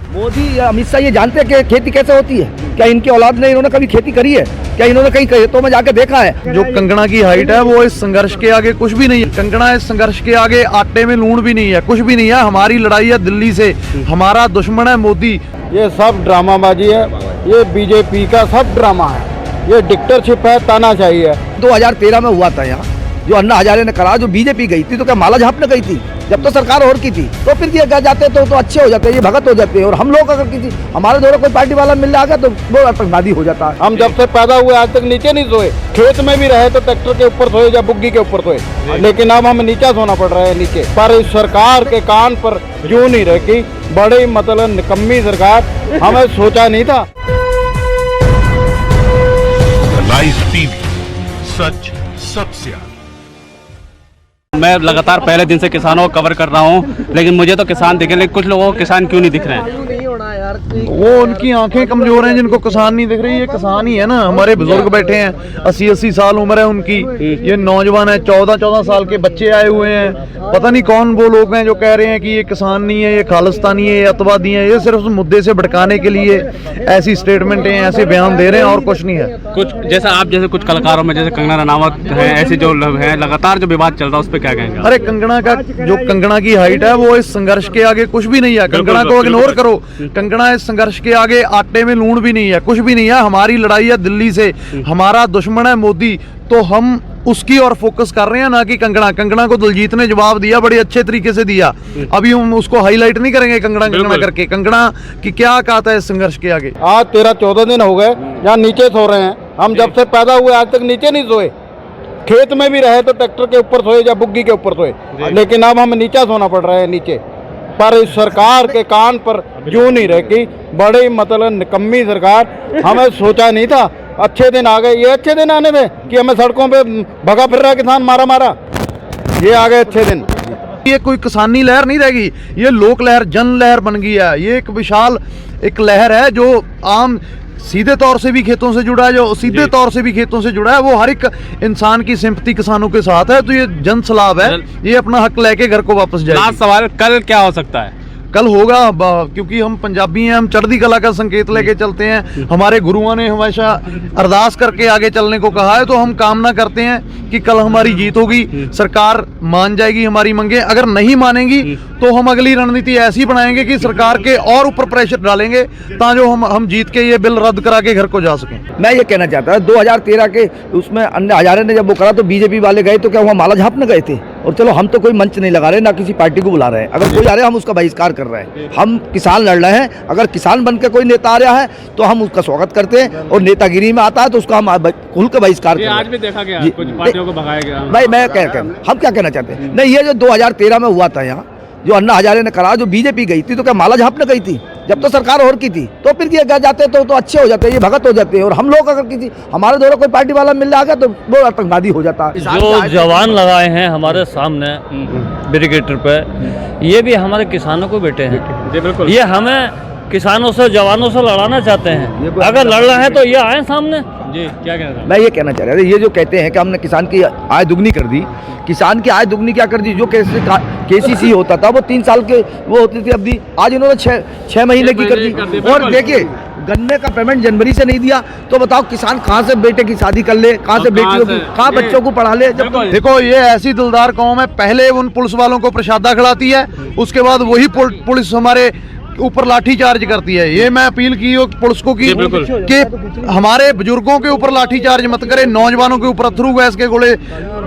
मोदी या अमित शाह ये जानते हैं कि खेती कैसे होती है? क्या इनकी औलाद ने इन्होंने कभी खेती करी है? क्या इन्होंने कहीं खेतों में जाकर देखा है? जो कंगना की हाइट है वो इस संघर्ष के आगे कुछ भी नहीं है। कंगना इस संघर्ष के आगे आटे में लूण भी नहीं है, कुछ भी नहीं है। हमारी लड़ाई है दिल्ली से, हमारा दुश्मन है मोदी। ये सब ड्रामाबाजी है, ये बीजेपी का सब ड्रामा है, ये डिक्टेटरशिप है, तानाशाही है। 2013 में हुआ था यहाँ, जो अन्ना हजारे ने करा, जो बीजेपी गई थी तो क्या माला झापने गई थी? जब तो सरकार और की थी तो फिर ये क्या जाते तो अच्छे हो जाते, ये भगत हो जाते। और हम लोग अगर किसी हमारे द्वारा कोई पार्टी वाला मिल जाएगा तो वो आतंकवादी हो जाता है। हम जब से पैदा हुए आज तक नीचे नहीं सोए, खेत में भी रहे तो ट्रैक्टर के ऊपर सोए या बुग्गी के ऊपर सोए, लेकिन अब हमें नीचा सोना पड़ रहा है नीचे। पर इस सरकार के कान पर जूं नहीं रखी, बड़ी मतलब निकम्मी सरकार, हमें सोचा नहीं था। लाइव टीवी, सच सबसे आगे। मैं लगातार पहले दिन से किसानों को कवर कर रहा हूँ, लेकिन मुझे तो किसान दिखे, लेकिन कुछ लोगों को किसान क्यों नहीं दिख रहे हैं? वो उनकी आंखें कमजोर हैं जिनको किसान नहीं दिख रही। ये किसान ही है ना, हमारे बुजुर्ग बैठे हैं, 80-80 साल उम्र है उनकी। ये नौजवान है, 14-14 साल के बच्चे आए हुए हैं। पता नहीं कौन वो लोग हैं जो कह रहे हैं कि ये किसान नहीं है, ये खालिस्तानी है, ये अतवादी है। ये सिर्फ उस मुद्दे से भड़काने के लिए ऐसी स्टेटमेंट है, ऐसे बयान दे रहे हैं और कुछ नहीं है। कुछ जैसा आप जैसे कुछ कलाकारों में जैसे कंगना रनावत है, ऐसे जो लोग हैं, लगातार जो विवाद चल रहा है उस पर क्या कहेंगे? अरे कंगना की हाइट है वो इस संघर्ष के आगे कुछ भी नहीं है। कंगना को इग्नोर करो। कंगना इस संघर्ष के आगे आटे में लूण भी नहीं है, कुछ भी नहीं है। हमारी लड़ाई है दिल्ली से, हमारा दुश्मन है मोदी। तो हम उसकी ओर फोकस कर रहे हैं, ना कि कंगना को दिलजीत ने जवाब दिया, बड़े अच्छे तरीके से दिया। अभी हम उसको हाईलाइट नहीं करेंगे कंगना करके। कंगना की क्या कहता है इस संघर्ष के आगे? आज 13-14 दिन हो गए यहाँ नीचे सो रहे हैं। हम जब से पैदा हुए आज तक नीचे नहीं सोए, खेत में भी रहे तो ट्रैक्टर के ऊपर सोए या बुग्गी के ऊपर सोए, लेकिन अब हमें नीचा सोना पड़ रहा है नीचे। पर इस सरकार के कान पर जूं नहीं रखी, बड़ी मतलब निकम्मी सरकार, हमें सोचा नहीं था। अच्छे दिन आ गए, ये अच्छे दिन आने थे कि हमें सड़कों पे भगा फिर रहा किसान, मारा, ये आ गए अच्छे दिन। ये कोई किसानी लहर नहीं रहेगी, ये लोक लहर, जन लहर बन गई है। ये एक विशाल एक लहर है जो आम सीधे तौर से भी खेतों से जुड़ा है, जो सीधे तौर से भी खेतों से जुड़ा है। वो हर एक इंसान की सिंपैथी किसानों के साथ है। तो ये जन सलाब है, ये अपना हक लेके घर को वापस जाएगी। लास्ट सवाल, कल क्या हो सकता है? कल होगा, क्योंकि हम पंजाबी हैं, हम चढ़ती कला का संकेत लेके चलते हैं। हमारे गुरुओं ने हमेशा अरदास करके आगे चलने को कहा है। तो हम कामना करते हैं कि कल हमारी जीत होगी, सरकार मान जाएगी हमारी मांगे। अगर नहीं मानेगी तो हम अगली रणनीति ऐसी बनाएंगे कि सरकार के और ऊपर प्रेशर डालेंगे, ताकि हम जीत के ये बिल रद्द करा के घर को जा सकें। मैं ये कहना चाहता हूँ, 2013 के उसमें अन्ना हजारे ने जब वो करा तो बीजेपी वाले गए तो क्या वहाँ माला झापने गए थे? और चलो हम तो कोई मंच नहीं लगा रहे, ना किसी पार्टी को बुला रहे हैं। अगर कोई आ रहा है हम उसका बहिष्कार कर रहे हैं। हम किसान लड़ रहे हैं। अगर किसान बन के कोई नेता आ रहा है तो हम उसका स्वागत करते हैं, और नेतागिरी में आता है तो उसका हम खुल के बहिष्कार करते हैं। आज भी देखा गया कुछ पार्टियों को भगाया गया। भाई हम क्या कहना चाहते हैं, नहीं, ये जो 2013 में हुआ था यहाँ, जो अन्ना हजारे ने करा, जो बीजेपी गई थी तो क्या माला झापने गई थी? जब तो सरकार और की थी तो फिर ये जाते तो अच्छे हो जाते, ये भगत हो जाते। और हम लोग अगर किसी हमारे द्वारा कोई पार्टी वाला मिल जाएगा तो वो आतंकवादी हो जाता है। जो जवान लगाए हैं हमारे सामने बैरिकेड पे, ये भी हमारे किसानों को बेटे हैं। जी बिल्कुल, ये हमें किसानों से, जवानों से लड़ाना चाहते हैं। अगर लड़ना है तो ये आए सामने। जी क्या कहना था? मैं ये कहना चाह रहा था, ये जो कहते हैं कि हमने किसान की आय दुगनी कर दी, किसान की आय दुगनी क्या कर दी? जो केसीसी होता था वो 3 साल के वो होती थी अवधि, आज इन्होंने 6 महीने की कर दी। और देखिए, गन्ने का पेमेंट जनवरी से नहीं दिया तो बताओ किसान कहाँ से बेटे की शादी कर ले, कहाँ से बेटियों की, कहाँ बच्चों को पढ़ा ले? जब देखो, ये ऐसी दिलदार कौम है, पहले उन पुलिस वालों को प्रसादा खिलाती है, उसके बाद वही पुलिस हमारे ऊपर लाठी चार्ज करती है। ये मैं अपील की पुलिस को कि हमारे बुजुर्गों के ऊपर लाठी चार्ज मत करे, नौजवानों के ऊपर अथरू गैस के गोले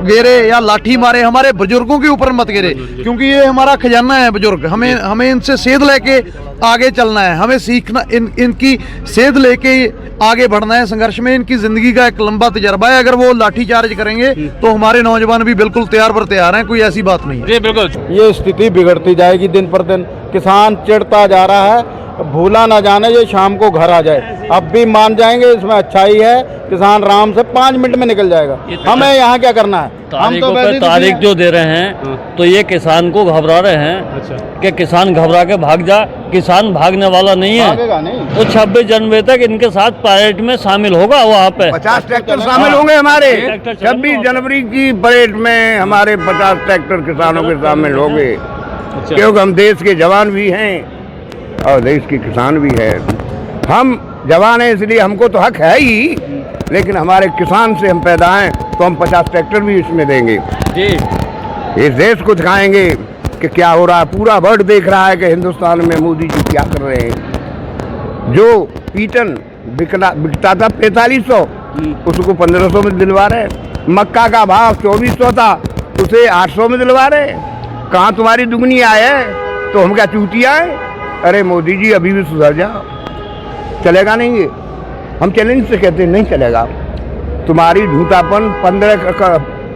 गिरे या लाठी मारे, हमारे बुजुर्गों के ऊपर मत गिरे, क्योंकि ये हमारा खजाना है बुजुर्ग। हमें इनसे सेध लेके आगे चलना है, हमें सीखना, इनकी सेध लेके आगे बढ़ना है संघर्ष में। इनकी जिंदगी का एक लंबा तजर्बा है। अगर वो लाठी चार्ज करेंगे तो हमारे नौजवान भी बिल्कुल तैयार पर तैयार हैं, कोई ऐसी बात नहीं है। जी बिल्कुल, ये स्थिति बिगड़ती जाएगी दिन पर दिन। किसान चिढ़ता जा रहा है, भूला ना जाने ये शाम को घर आ जाए। अब भी मान जाएंगे, इसमें अच्छाई है, किसान आराम से 5 मिनट में निकल जाएगा। हमें यहाँ क्या करना है? हम तो तारीख जो दे रहे हैं तो ये किसान को घबरा रहे हैं कि किसान घबरा के भाग जा। किसान भागने वाला नहीं है, तो 26 जनवरी तक इनके साथ परेड में शामिल होगा। वहाँ पे 50 ट्रैक्टर शामिल होंगे हमारे 26 जनवरी की परेड में। हमारे 50 ट्रैक्टर किसानों के शामिल होंगे, क्योंकि हम देश के जवान भी हैं। और देश के किसान भी है। हम जवान हैं इसलिए हमको तो हक है ही, लेकिन हमारे किसान से हम पैदा हैं तो हम 50 ट्रैक्टर भी इसमें देंगे जी। इस देश को दिखाएंगे कि क्या हो रहा है। पूरा वर्ल्ड देख रहा है कि हिंदुस्तान में मोदी जी क्या कर रहे हैं। जो पीटन बिकता था 4500, उसको 1500 में दिलवा रहे। मक्का का भाव 2400 था, उसे 800 में दिलवा रहे। कहाँ तुम्हारी दुगनी आए है? तो हम क्या चूतिया है? अरे मोदी जी अभी भी सुधर जाओ। चलेगा नहीं ये, हम चैलेंज से कहते हैं नहीं चलेगा। तुम्हारी झूठापन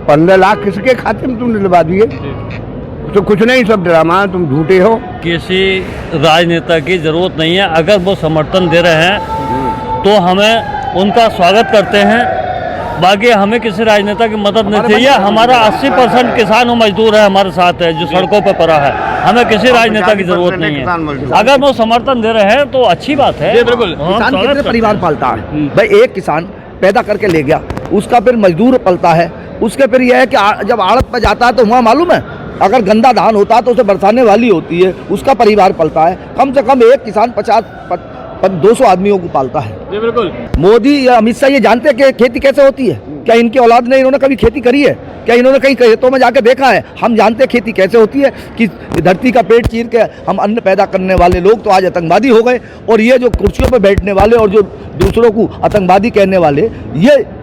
15 लाख किसके खाते में तुम दिलवा दिए? तो कुछ नहीं, सब ड्रामा है, तुम झूठे हो। किसी राजनेता की जरूरत नहीं है। अगर वो समर्थन दे रहे हैं तो हमें उनका स्वागत करते हैं। बाकी हमें किसी राजनेता की मदद नहीं चाहिए। हमारा 80% किसान और मजदूर है हमारे साथ है, जो सड़कों पर पड़ा है। हमें किसी राजनेता की जरूरत नहीं है। अगर वो समर्थन दे रहे हैं तो अच्छी बात है। बिल्कुल। किसान कितने परिवार पालता है भाई? एक किसान पैदा करके ले गया, उसका फिर मजदूर पलता है, उसके फिर यह है कि जब आड़त पर जाता है तो वहाँ मालूम है अगर गंदा धान होता है तो उसे बरसाने वाली होती है, उसका परिवार पलता है। कम से कम एक किसान 200 आदमियों को पालता है। जी बिल्कुल। मोदी या अमित शाह ये जानते हैं कि खेती कैसे होती है? क्या इनकी औलाद ने इन्होंने कभी खेती करी है? क्या इन्होंने कहीं खेतों में जाके देखा है? हम जानते हैं खेती कैसे होती है, कि धरती का पेट चीर के हम अन्न पैदा करने वाले लोग तो आज आतंकवादी हो गए, और ये जो कुर्सियों पर बैठने वाले और जो दूसरों को आतंकवादी कहने वाले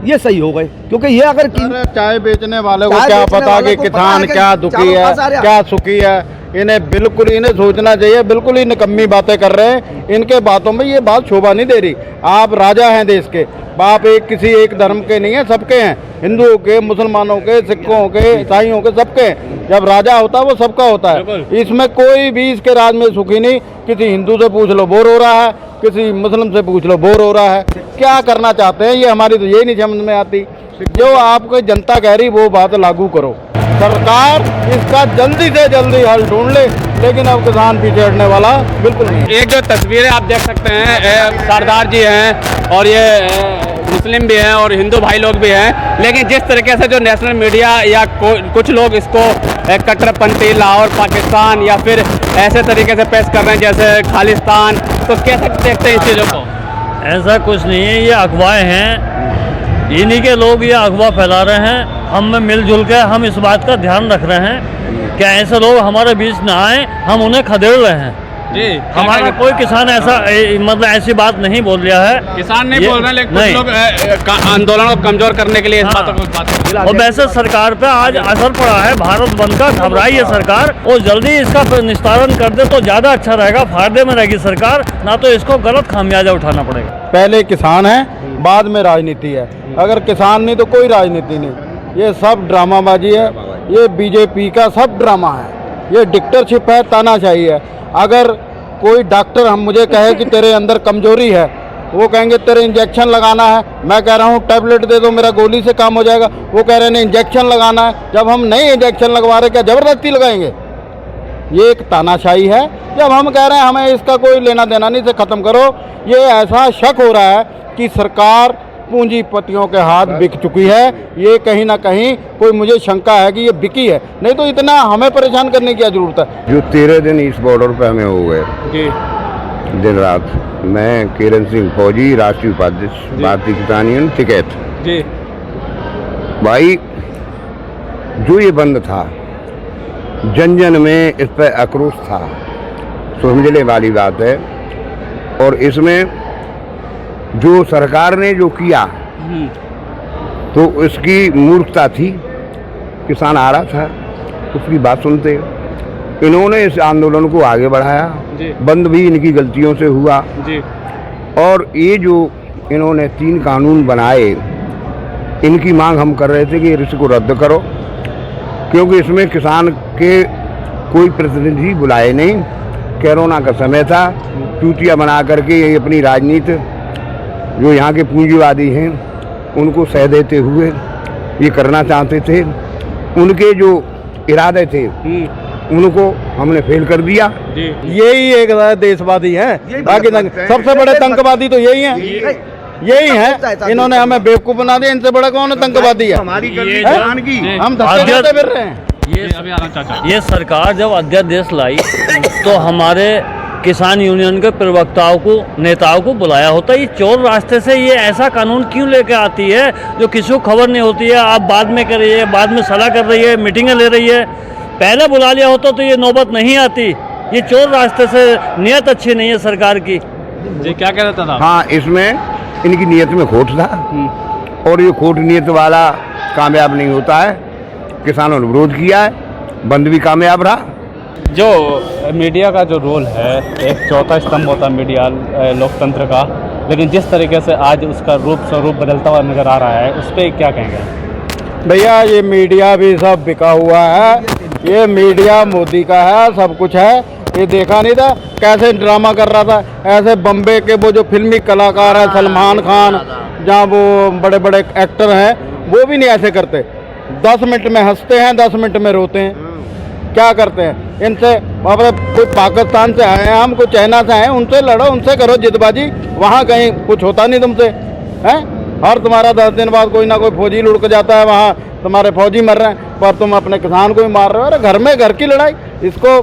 ये सही हो गए। क्योंकि ये अगर चाय बेचने वाले को क्या पता कि किसान क्या दुखी है क्या सुखी है? इन्हें सोचना चाहिए। बिल्कुल ही निकम्मी बातें कर रहे हैं। इनके बातों में ये बात शोभा नहीं दे रही। आप राजा हैं देश के, बाप किसी एक धर्म के नहीं है, सबके हैं। हिंदुओं के, मुसलमानों के, सिखों के, ईसाइयों के, सबके हैं। जब राजा होता है वो सबका होता है। इसमें कोई भी इसके राज में सुखी नहीं। किसी हिंदू से पूछ लो बोर हो रहा है, किसी मुस्लिम से पूछ लो बोर हो रहा है। क्या करना चाहते हैं ये हमारी तो यही नहीं समझ में आती। जो आपको जनता कह रही वो बात लागू करो। सरकार इसका जल्दी से जल्दी हल ढूंढ ले, लेकिन अब किसान पीछे हटने वाला बिल्कुल नहीं। एक जो तस्वीरें आप देख सकते हैं, सरदार जी हैं और ये मुस्लिम भी हैं और हिंदू भाई लोग भी हैं, लेकिन जिस तरीके से जो नेशनल मीडिया या कुछ लोग इसको कट्टरपंथी लाहौर पाकिस्तान या फिर ऐसे तरीके से पेश कर रहे हैं जैसे खालिस्तान, तो कैसे देखते हैं इस चीज़ों को? ऐसा कुछ नहीं है, ये अफवाहें हैं। इन्हीं के लोग ये अफवाह फैला रहे हैं। हम में मिलजुल के हम इस बात का ध्यान रख रहे हैं कि ऐसे लोग हमारे बीच न आए, हम उन्हें खदेड़ रहे हैं जी। हमारा कोई किसान ऐसा मतलब ऐसी बात नहीं बोल रहा है। किसान नहीं बोल रहे हैं, लेकिन कुछ लोग आंदोलन को कमजोर करने के लिए इस बातों को बात। और वैसे सरकार पे आज असर पड़ा है भारत बंद का। घबराई है सरकार, और जल्दी इसका निस्तारण कर दे तो ज्यादा अच्छा रहेगा, फायदे में रहेगी सरकार, ना तो इसको गलत खामियाजा उठाना पड़ेगा। पहले किसान है, बाद में राजनीति है। अगर किसान नहीं तो कोई राजनीति नहीं। ये सब ड्रामाबाजी है, ये बीजेपी का सब ड्रामा है, ये डिक्टेटरशिप है, तानाशाही है। अगर कोई डॉक्टर हम मुझे कहे कि तेरे अंदर कमजोरी है, वो कहेंगे तेरे इंजेक्शन लगाना है। मैं कह रहा हूँ टैबलेट दे दो, मेरा गोली से काम हो जाएगा। वो कह रहे हैं इंजेक्शन लगाना है। जब हम नहीं इंजेक्शन लगवा रहे, क्या ज़बरदस्ती लगाएंगे? ये एक तानाशाही है। जब हम कह रहे हैं हमें इसका कोई लेना देना नहीं, से ख़त्म करो। ये ऐसा शक हो रहा है कि सरकार पूंजीपतियों के हाथ बिक चुकी है। ये कहीं ना कहीं कोई मुझे शंका है कि ये बिकी है, नहीं तो इतना हमें परेशान करने की क्या जरूरत है? जो 13 दिन इस बॉर्डर पे हमें हो गए जी। दिन रात। मैं किरण सिंह फौजी, राष्ट्रीय उपाध्यक्ष भारतीय किसान यूनियन टिकैत जी। भाई जो ये बंद था, जन जन में इस पर आक्रोश था, समझने वाली बात है। और इसमें जो सरकार ने जो किया तो उसकी मूर्खता थी। किसान आ रहा था, उसकी बात सुनते। इन्होंने इस आंदोलन को आगे बढ़ाया, बंद भी इनकी गलतियों से हुआ जी। और ये जो इन्होंने 3 कानून बनाए, इनकी मांग हम कर रहे थे कि इसको रद्द करो, क्योंकि इसमें किसान के कोई प्रतिनिधि बुलाए नहीं। कोरोना का समय था, चूतिया बना करके ये अपनी राजनीति जो यहाँ के पूंजीवादी हैं उनको सह देते हुए ये करना चाहते थे। उनके जो इरादे थे उनको हमने फेल कर दिया। यही एक देशवादी हैं। बाकी सबसे बड़े आतंकवादी तो यही हैं, यही है। इन्होंने हमें बेवकूफ़ बना दिया। इनसे बड़ा कौन आतंकवादी है? हम धक्के खाते फिर रहे हैं। ये सरकार जब अध्यादेश लाई तो हमारे किसान यूनियन के प्रवक्ताओं को, नेताओं को बुलाया होता। ये चोर रास्ते से ये ऐसा कानून क्यों लेकर आती है जो किसी को खबर नहीं होती है, आप बाद में कर रही है, बाद में सलाह कर रही है, मीटिंगें ले रही है। पहले बुला लिया होता तो ये नौबत नहीं आती। ये चोर रास्ते से नीयत अच्छी नहीं है सरकार की। जी क्या कह रहा था? हाँ, इसमें इनकी नीयत में खोट था और ये खोट नीयत वाला कामयाब नहीं होता है। किसानों ने विरोध किया है, बंद भी कामयाब रहा। जो मीडिया का जो रोल है, एक चौथा स्तंभ होता है मीडिया लोकतंत्र का, लेकिन जिस तरीके से आज उसका स्वरूप बदलता हुआ नज़र आ रहा है, उस पर क्या कहेंगे? भैया ये मीडिया भी सब बिका हुआ है। ये मीडिया मोदी का है, सब कुछ है। ये देखा नहीं था कैसे ड्रामा कर रहा था। ऐसे बम्बे के वो जो फिल्मी कलाकार हैं, सलमान खान, जहाँ वो बड़े बड़े एक्टर हैं, वो भी नहीं ऐसे करते। 10 मिनट में हंसते हैं, 10 मिनट में रोते हैं। क्या करते हैं इनसे? कोई पाकिस्तान से आए हैं हम, कोई चाइना से आए हैं, उनसे लड़ो, उनसे करो जिदबाजी। वहाँ कहीं कुछ होता नहीं तुमसे, हैं? हर तुम्हारा 10 दिन बाद कोई ना कोई फौजी लुढ़क जाता है, वहाँ तुम्हारे फौजी मर रहे हैं, पर तुम अपने किसान को ही मार रहे हो। अरे घर में घर की लड़ाई। इसको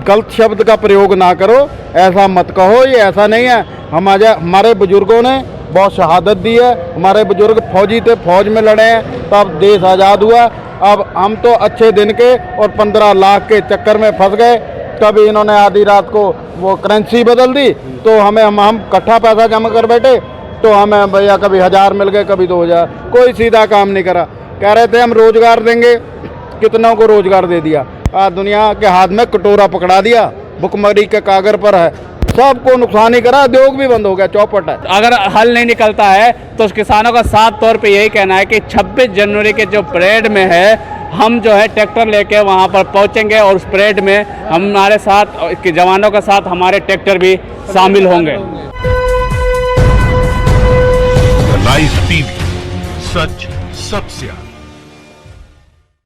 गलत शब्द का प्रयोग ना करो, ऐसा मत कहो, ये ऐसा नहीं है। हमारे बुजुर्गों ने बहुत शहादत दी है। हमारे बुजुर्ग फौजी थे, फौज में लड़े हैं, तब देश आज़ाद हुआ। अब हम तो अच्छे दिन के और 15 लाख के चक्कर में फंस गए। तभी इन्होंने आधी रात को वो करेंसी बदल दी, तो हमें हम इकट्ठा पैसा जमा कर बैठे, तो हमें भैया कभी 1000 मिल गए, कभी 2000। कोई सीधा काम नहीं करा। कह रहे थे हम रोजगार देंगे, कितनों को रोजगार दे दिया। आज दुनिया के हाथ में कटोरा पकड़ा दिया, भुखमरी के कागर पर है, सबको नुकसान ही करा। उद्योग भी बंद हो गया, चौपट है। अगर हल नहीं निकलता है तो किसानों का साफ तौर पे यही कहना है कि 26 जनवरी के जो परेड में है, हम जो है ट्रैक्टर लेके वहाँ पर पहुँचेंगे और उस परेड में हमारे साथ इसके जवानों के साथ हमारे ट्रैक्टर भी शामिल होंगे। लाइव टीवी, सच सबसे आगे।